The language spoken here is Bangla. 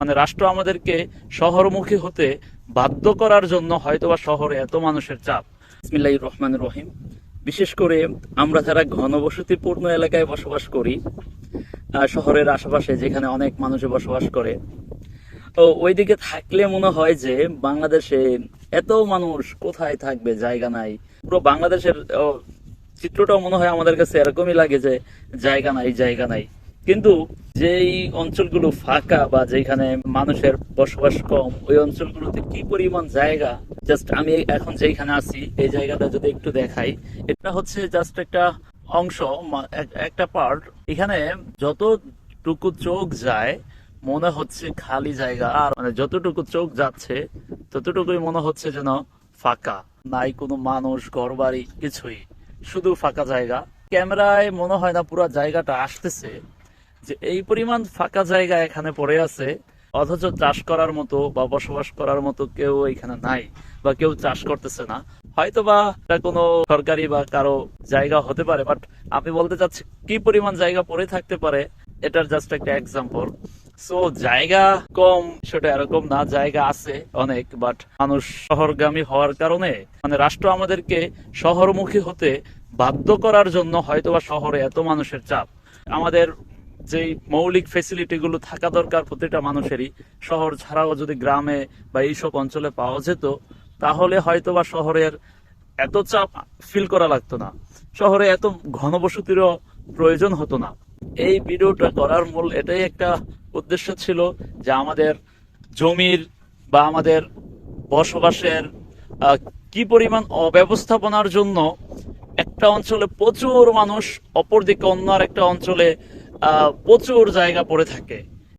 মানে রাষ্ট্র আমাদেরকে শহরমুখী হতে বাধ্য করার জন্য হয়তোবা শহরে এত মানুষের চাপ। বিসমিল্লাহির রহমানির রহিম। বিশেষ করে আমরা যারা ঘনবসতিপূর্ণ এলাকায় বসবাস করি, শহরের আশেপাশে যেখানে অনেক মানুষ বসবাস করে, তো ওইদিকে থাকলে মনে হয় যে বাংলাদেশে এত মানুষ কোথায় থাকবে, জায়গা নাই। পুরো বাংলাদেশের চিত্রটাও মনে হয় আমাদের কাছে এরকমই লাগে যে জায়গা নাই, জায়গা নাই। কিন্তু যেই অঞ্চলগুলো ফাঁকা বা যেখানে মানুষের বসবাস কম, ওই অঞ্চলগুলোতে কি পরিমাণ জায়গা। জাস্ট আমি এখন যেখানে আছি এই জায়গাটা যদি একটু দেখাই, এটা হচ্ছে জাস্ট একটা অংশ, একটা পার্ট। এখানে যতটুকু চোখ যায় মনে হচ্ছে খালি জায়গা, আর মানে যতটুকু চোখ যাচ্ছে ততটুকুই মনে হচ্ছে যেন ফাঁকা, নাই কোনো মানুষ, ঘরবাড়ি, কিছুই, শুধু ফাঁকা জায়গা। ক্যামেরায় মনে হয় না পুরো জায়গাটা আসতেছে যে এই পরিমাণ ফাঁকা জায়গা এখানে পড়ে আছে, অথচ চাষ করার মতো বা বসবাস করার মতো কেউ এখানে নাই, বা কেউ চাষ করতেছে না। হয়তোবা এটা কোনো সরকারি বা কারো জায়গা হতে পারে, বাট আমি বলতে চাচ্ছি কি পরিমাণ জায়গা পড়ে থাকতে পারে, এটার জাস্ট একটা এক্সাম্পল। সো জায়গা কম সেটা এরকম না, জায়গা আছে অনেক, বাট মানুষ শহরগামী হওয়ার কারণে মানে রাষ্ট্র আমাদেরকে শহরমুখী হতে বাধ্য করার জন্য হয়তোবা শহরে এত মানুষের চাপ। আমাদের যেই মৌলিক ফেসিলিটি গুলো থাকা দরকার প্রতিটা মানুষেরই, শহর ছাড়াও যদি গ্রামে বা এইসব অঞ্চলে পাওয়া যেত, তাহলে হয়তোবা শহরের এত চাপ ফিল করা লাগতো না, শহরে এত ঘনবসতিরও প্রয়োজন হতো না। এই ভিডিওটা করার মূল এটাই একটা উদ্দেশ্য ছিল যে আমাদের জমির বা আমাদের বসবাসের আহ, কি পরিমাণ অব্যবস্থাপনার জন্য একটা অঞ্চলে প্রচুর মানুষ, অপরদিকে অন্য আর একটা অঞ্চলে প্রচুর জায়গা পড়ে থাকে।